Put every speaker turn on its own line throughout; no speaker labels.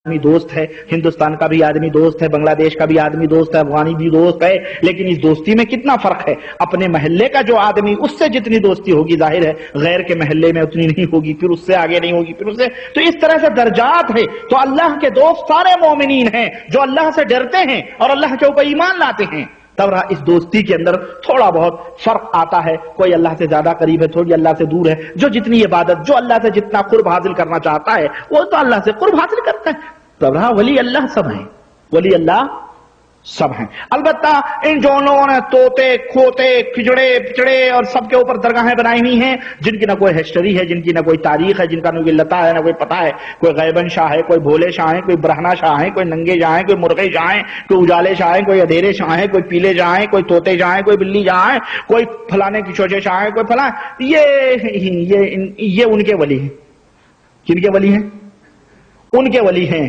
آدمی دوست ہے، ہندوستان کا بھی آدمی دوست ہے، بنگلہ دیش کا بھی آدمی دوست ہے، افغانی بھی دوست ہے، لیکن اس دوستی میں کتنا فرق ہے؟ اپنے محلے کا جو آدمی اس سے جتنی دوستی ہوگی ظاہر ہے غیر کے محلے میں اتنی نہیں ہوگی، پھر اس سے آگے نہیں ہوگی، پھر اس سے، تو اس طرح سے درجات ہے۔ تو اللہ کے دوست سارے مومنین ہیں جو اللہ سے ڈرتے ہیں اور اللہ کے اوپر ایمان لاتے ہیں۔ تب اس دوستی کے اندر تھوڑا بہت فرق آتا ہے، کوئی اللہ سے زیادہ قریب ہے، تھوڑی اللہ سے دور ہے، جو جتنی عبادت، جو اللہ سے جتنا قرب حاصل کرنا چاہتا ہے وہ تو اللہ سے قرب حاصل کرتا ہے۔ تب ولی اللہ سب ہیں، ولی اللہ سب ہیں۔ البتہ ان جو لوگوں نے طوطے، کھوتے، کھچڑے پچڑے اور سب کے اوپر درگاہیں بنائی ہوئی ہیں، جن کی نہ کوئی ہسٹری ہے، جن کی نہ کوئی تاریخ ہے، جن کا نہ کوئی لتا ہے، نہ کوئی پتہ ہے، کوئی غیبن شاہ ہے، کوئی بھولے شاہ ہے، کوئی برہنہ شاہ ہے، کوئی ننگے شاہ ہے، کوئی مرغے شاہ ہے، کوئی اجالے شاہ ہے، کوئی ادھیرے شاہ ہے، کوئی پیلے شاہ ہے، کوئی طوطے شاہ ہے، کوئی بلی شاہ ہے، کوئی فلانے کی چوچے شاہ ہے، کوئی فلاں، یہ ان کے ولی ہیں۔ کن کے ولی ہیں؟ ان کے ولی ہیں۔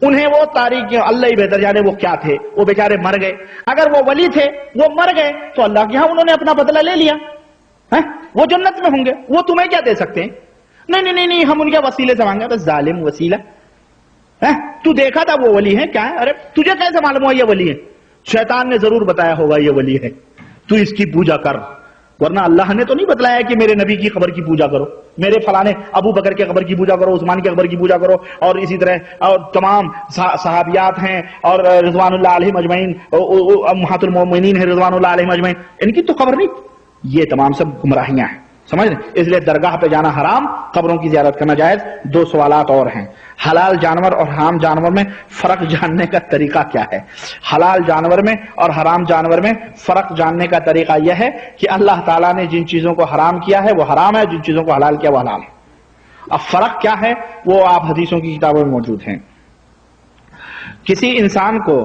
انہیں وہ تاریخ اللہ ہی بہتر جانے وہ کیا تھے، وہ بیچارے مر گئے۔ اگر وہ ولی تھے وہ مر گئے تو اللہ کے ہاں انہوں نے اپنا بدلہ لے لیا، وہ جنت میں ہوں گے، وہ تمہیں کیا دے سکتے ہیں؟ نہیں ہم ان کے وسیلے سے مانگے۔ بس ظالم وسیلہ، تو دیکھا تھا وہ ولی ہے کیا ہے؟ ارے تجھے کیسے معلوم ہوا یہ ولی ہے؟ شیطان نے ضرور بتایا ہوگا یہ ولی ہے، تو اس کی پوجا کر، ورنہ اللہ نے تو نہیں بتلایا کہ میرے نبی کی قبر کی پوجا کرو، میرے فلانے ابو بکر کے قبر کی پوجا کرو، عثمان کے قبر کی پوجا کرو، اور اسی طرح اور تمام صحابیات ہیں اور رضوان اللہ علیہم اجمعین، امہات المومنین ہیں رضوان اللہ علیہم اجمعین، ان کی تو قبر نہیں۔ یہ تمام سب گمراہیاں ہیں، سمجھ رہے؟ اس لیے درگاہ پہ جانا حرام، قبروں کی زیارت کرنا جائز۔ دو سوالات اور ہیں، حلال جانور اور حرام جانور میں فرق جاننے کا طریقہ کیا ہے؟ حلال جانور میں اور حرام جانور میں فرق جاننے کا طریقہ یہ ہے کہ اللہ تعالیٰ نے جن چیزوں کو حرام کیا ہے وہ حرام ہے، جن چیزوں کو حلال کیا وہ حلال ہے۔ اب فرق کیا ہے وہ آپ حدیثوں کی کتابوں میں موجود ہیں۔ کسی انسان کو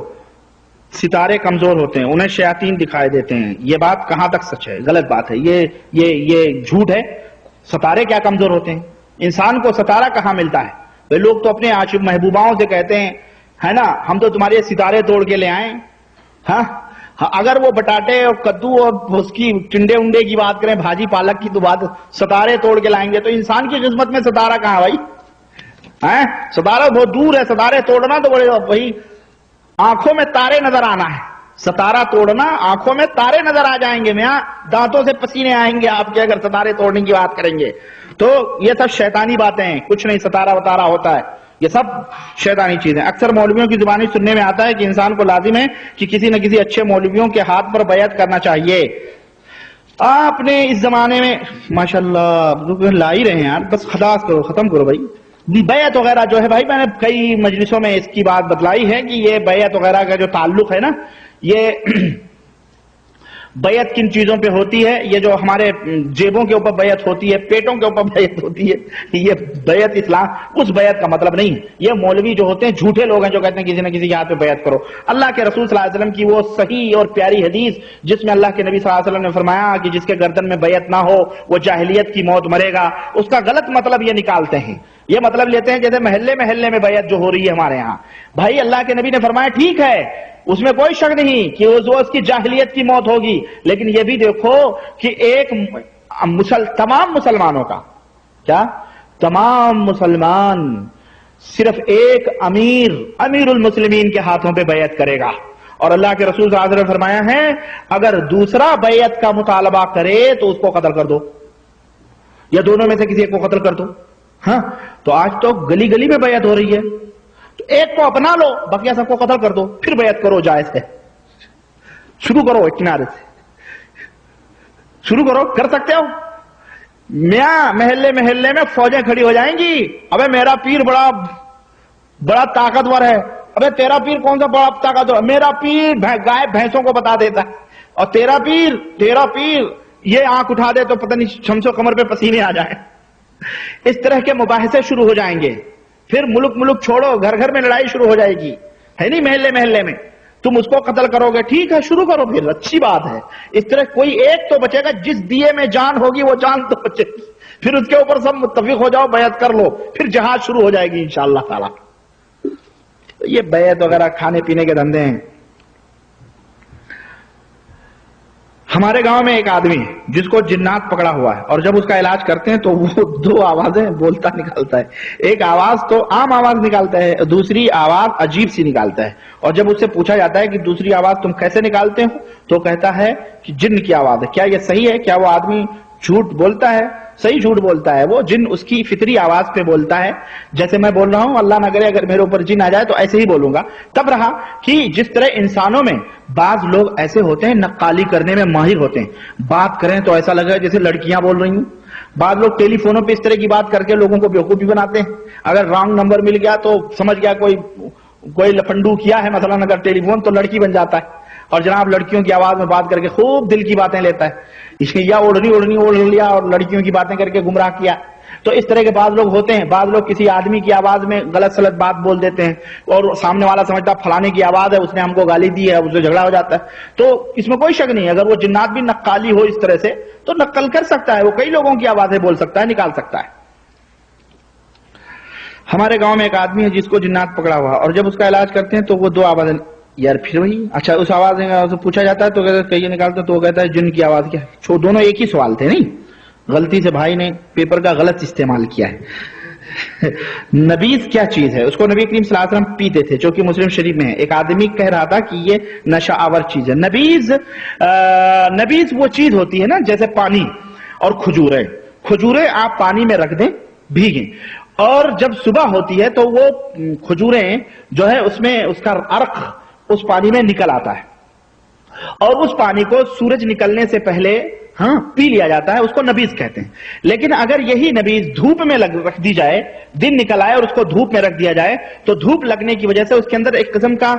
ستارے کمزور ہوتے ہیں، انہیں شیاطین دکھائی دیتے ہیں، یہ بات کہاں تک سچ ہے؟ غلط بات ہے، یہ جھوٹ ہے۔ ستارے کیا کمزور ہوتے ہیں؟ انسان کو ستارہ کہاں ملتا ہے؟ وہ لوگ تو اپنے عاشق محبوباؤں سے کہتے ہیں ہے نا، ہم تو تمہارے ستارے توڑ کے لے آئیں۔ ہاں اگر وہ بٹاٹے اور کدو اور اس کی ٹنڈے انڈے کی بات کریں، بھاجی پالک کی تو بات، ستارے توڑ کے لائیں گے تو انسان کی قسمت میں ستارہ کہاں بھائی؟ ستارہ بہت دور ہے، ستارے توڑنا تو بڑے وہی آنکھوں میں تارے نظر آنا ہے، ستارہ توڑنا آنکھوں میں تارے نظر آ جائیں گے، میاں دانتوں سے پسینے آئیں گے آپ کے اگر ستارے توڑنے کی بات کریں گے تو۔ یہ سب شیطانی باتیں ہیں، کچھ نہیں ستارہ وتارہ ہوتا ہے، یہ سب شیطانی چیزیں۔ اکثر مولویوں کی زبانی سننے میں آتا ہے کہ انسان کو لازم ہے کہ کسی نہ کسی اچھے مولویوں کے ہاتھ پر بیعت کرنا چاہیے۔ آپ نے اس زمانے میں ماشاءاللہ لا ہی رہے ہیں یار، بس خلاص کرو، ختم کرو بھائی۔ بیعت وغیرہ جو ہے بھائی، میں نے کئی مجلسوں میں اس کی بات بتلائی ہے کہ یہ بیعت وغیرہ کا جو تعلق ہے نا، یہ بیعت کن چیزوں پہ ہوتی ہے؟ یہ جو ہمارے جیبوں کے اوپر بیعت ہوتی ہے، پیٹوں کے اوپر بیعت ہوتی ہے، یہ بیعت اسلام اس بیعت کا مطلب نہیں ہے۔ یہ مولوی جو ہوتے ہیں جھوٹے لوگ ہیں جو کہتے ہیں کسی نہ کسی کے ہاتھ پہ بیعت کرو۔ اللہ کے رسول صلی اللہ علیہ وسلم کی وہ صحیح اور پیاری حدیث جس میں اللہ کے نبی صلی اللہ علیہ وسلم نے فرمایا کہ جس کے گردن میں بیعت نہ ہو وہ جاہلیت کی موت مرے گا، اس کا غلط مطلب یہ نکالتے ہیں، یہ مطلب لیتے ہیں جیسے محلے محلے میں بیعت جو ہو رہی ہے ہمارے ہاں۔ بھائی اللہ کے نبی نے فرمایا ٹھیک ہے، اس میں کوئی شک نہیں کہ اس کی جاہلیت کی موت ہوگی، لیکن یہ بھی دیکھو کہ ایک تمام مسلمانوں کا کیا، تمام مسلمان صرف ایک امیر المسلمین کے ہاتھوں پہ بیعت کرے گا، اور اللہ کے رسول صلی اللہ علیہ وسلم نے فرمایا ہے اگر دوسرا بیعت کا مطالبہ کرے تو اس کو قتل کر دو، یا دونوں میں سے کسی ایک کو قتل کر دو۔ ہاں تو آج تو گلی گلی میں بیعت ہو رہی ہے، تو ایک کو اپنا لو بقیہ سب کو قتل کر دو، پھر بیعت کرو، جائز ہے۔ شروع کرو ایک کنارے سے، شروع کرو، کر سکتے ہو۔ میاں محلے محلے میں فوجیں کھڑی ہو جائیں گی، ابے میرا پیر بڑا طاقتور ہے، ابے تیرا پیر کون سا بڑا طاقتور ہے؟ میرا پیر گائے بھینسوں کو بتا دیتا ہے، اور تیرا پیر یہ آنکھ اٹھا دے تو پتہ نہیں شمس و قمر پہ پسینے آ جائیں۔ اس طرح کے مباحثے شروع ہو جائیں گے، پھر ملک چھوڑو، گھر گھر میں لڑائی شروع ہو جائے گی، ہے نہیں؟ محلے محلے میں تم اس کو قتل کرو گے، ٹھیک ہے شروع کرو، پھر اچھی بات ہے۔ اس طرح کوئی ایک تو بچے گا، جس دیے میں جان ہوگی وہ جان تو بچے گی، پھر اس کے اوپر سب متفق ہو جاؤ، بیعت کر لو، پھر جہاد شروع ہو جائے گی انشاءاللہ تعالی۔ یہ بیعت وغیرہ کھانے پینے کے دھندے ہیں۔ ہمارے گاؤں میں ایک آدمی ہے جس کو جنات پکڑا ہوا ہے، اور جب اس کا علاج کرتے ہیں تو وہ دو آوازیں بولتا نکالتا ہے. ایک آواز تو عام آواز نکالتا ہے، دوسری آواز عجیب سی نکالتا ہے. اور جب اس سے پوچھا جاتا ہے کہ دوسری آواز تم کیسے نکالتے ہو تو کہتا ہے کہ جن کی آواز ہے. کیا یہ صحیح ہے؟ کیا وہ آدمی جھوٹ بولتا ہے؟ صحیح جھوٹ بولتا ہے. وہ جن اس کی فطری آواز پہ بولتا ہے، جیسے میں بول رہا ہوں، اللہ نہ کرے اگر میرے اوپر جن آ جائے تو ایسے ہی بولوں گا. تب رہا کہ جس طرح انسانوں میں بعض لوگ ایسے ہوتے ہیں نقالی کرنے میں ماہر ہوتے ہیں، بات کریں تو ایسا لگا جیسے لڑکیاں بول رہی ہوں. بعض لوگ ٹیلی فونوں پہ اس طرح کی بات کر کے لوگوں کو بیوقوف بھی بناتے ہیں. اگر رانگ نمبر مل گیا تو سمجھ گیا کوئی لفنڈو کیا ہے مثلا اگر ٹیلی فون، تو لڑکی بن جاتا ہے. اور جناب لڑکیوں کی آواز میں بات کر کے خوب دل کی باتیں لیتا ہے، اس نے یا اوڑھنی اوڑھ لیا اور لڑکیوں کی باتیں کر کے گمراہ کیا. تو اس طرح کے بعض لوگ ہوتے ہیں. بعض لوگ کسی آدمی کی آواز میں غلط سلط بات بول دیتے ہیں اور سامنے والا سمجھتا فلانے کی آواز ہے، اس نے ہم کو گالی دی ہے، اس سے جھگڑا ہو جاتا ہے. تو اس میں کوئی شک نہیں، اگر وہ جنات بھی نقالی ہو اس طرح سے تو نقل کر سکتا ہے، وہ کئی لوگوں کی آوازیں بول سکتا ہے، نکال سکتا ہے. ہمارے گاؤں میں ایک آدمی ہے جس کو جنات پکڑا ہوا، اور جب اس کا علاج کرتے ہیں تو وہ دو آوازیں، یار پھر وہی. اچھا اس آواز سے پوچھا جاتا ہے تو کہیے نکالتے تو وہ کہتا ہے جن کی آواز کیا ہے. دونوں ایک ہی سوال تھے، نہیں، غلطی سے بھائی نے پیپر کا غلط استعمال کیا ہے. نبیذ کیا چیز ہے؟ اس کو نبی کریم صلی اللہ علیہ وسلم پیتے تھے، جو کہ مسلم شریف میں ہے. ایک آدمی کہہ رہا تھا کہ یہ نشہ آور چیز ہے. نبیذ وہ چیز ہوتی ہے نا جیسے پانی اور کھجوریں. کھجوریں آپ پانی میں رکھ دیں بھیگیں، اور جب صبح ہوتی ہے تو وہ کھجوریں جو ہے اس میں اس کا عرق اس پانی میں نکل آتا ہے، اور اس پانی کو سورج نکلنے سے پہلے پی لیا جاتا ہے. اس کو نبیذ کہتے ہیں. لیکن اگر یہی نبیذ دھوپ میں رکھ دی جائے، دن نکل آئے اور اس کو دھوپ میں رکھ دیا جائے تو دھوپ لگنے کی وجہ سے اس کے اندر ایک قسم کا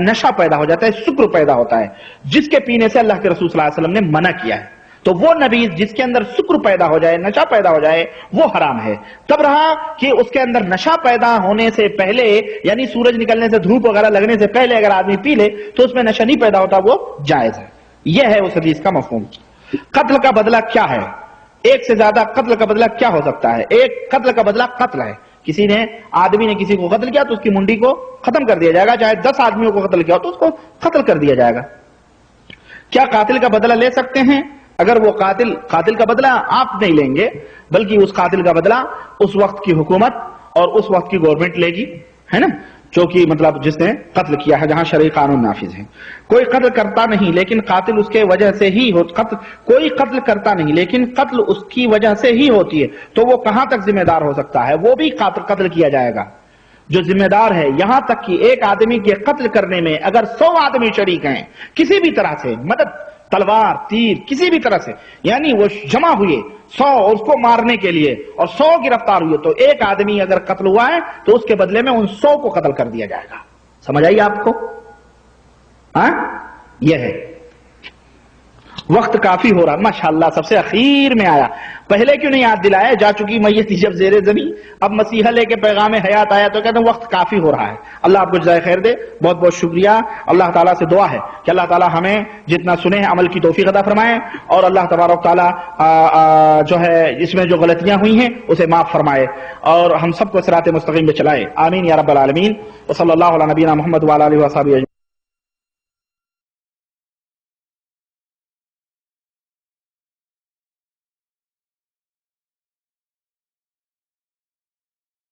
نشہ پیدا ہو جاتا ہے، سکر پیدا ہوتا ہے، جس کے پینے سے اللہ کے رسول صلی اللہ علیہ وسلم نے منع کیا ہے. تو وہ نبیذ جس کے اندر سکر پیدا ہو جائے، نشہ پیدا ہو جائے، وہ حرام ہے. تب رہا کہ اس کے اندر نشہ پیدا ہونے سے پہلے، یعنی سورج نکلنے سے، دھوپ وغیرہ لگنے سے پہلے اگر آدمی پی لے تو اس میں نشہ نہیں پیدا ہوتا، وہ جائز ہے. یہ ہے اس حدیث کا مفہوم. قتل کا بدلہ کیا ہے؟ ایک سے زیادہ قتل کا بدلہ کیا ہو سکتا ہے؟ ایک قتل کا بدلہ قتل ہے. کسی نے آدمی نے کسی کو قتل کیا تو اس کی منڈی کو ختم کر دیا جائے گا. چاہے 10 آدمیوں کو قتل کیا تو اس کو قتل کر دیا جائے گا. کیا قاتل کا بدلہ لے سکتے ہیں؟ اگر وہ قاتل کا بدلہ آپ نہیں لیں گے، بلکہ اس قاتل کا بدلہ اس وقت کی حکومت اور اس وقت کی گورنمنٹ لے گی، ہے نا، جو کہ مطلب جس نے قتل کیا ہے، جہاں شرعی قانون نافذ ہے. کوئی قتل کرتا نہیں لیکن قاتل اس کے وجہ سے ہی کوئی قتل کرتا نہیں لیکن قتل اس کی وجہ سے ہی ہوتی ہے، تو وہ کہاں تک ذمہ دار ہو سکتا ہے؟ وہ بھی قتل کیا جائے گا جو ذمہ دار ہے. یہاں تک کہ ایک آدمی کے قتل کرنے میں اگر 100 آدمی شریک ہیں کسی بھی طرح سے، مدد، تلوار، تیر، کسی بھی طرح سے، یعنی وہ جمع ہوئے 100 اس کو مارنے کے لیے اور 100 گرفتار ہوئے، تو ایک آدمی اگر قتل ہوا ہے تو اس کے بدلے میں ان 100 کو قتل کر دیا جائے گا. سمجھ آئیے آپ کو؟ یہ ہے. وقت کافی ہو رہا، ماشاءاللہ سب سے اخیر میں آیا. پہلے کیوں نہیں یاد دلایا؟ جا چکی میت جب زیر زمین، اب مسیحا لے کے پیغام حیات آیا تو کہتے ہیں وقت کافی ہو رہا ہے. اللہ آپ کو جزائے خیر دے. بہت بہت شکریہ. اللہ تعالیٰ سے دعا ہے کہ اللہ تعالیٰ ہمیں جتنا سنے ہیں عمل کی توفیق عطا فرمائے، اور اللہ تبارک تعالیٰ جو ہے اس میں جو غلطیاں ہوئی ہیں اسے معاف فرمائے اور ہم سب کو صراط مستقیم پہ چلائے. آمین یا رب العالمین. وصلی اللہ علی نبینا محمد وعلی آلہ وصحبہ اجمعین.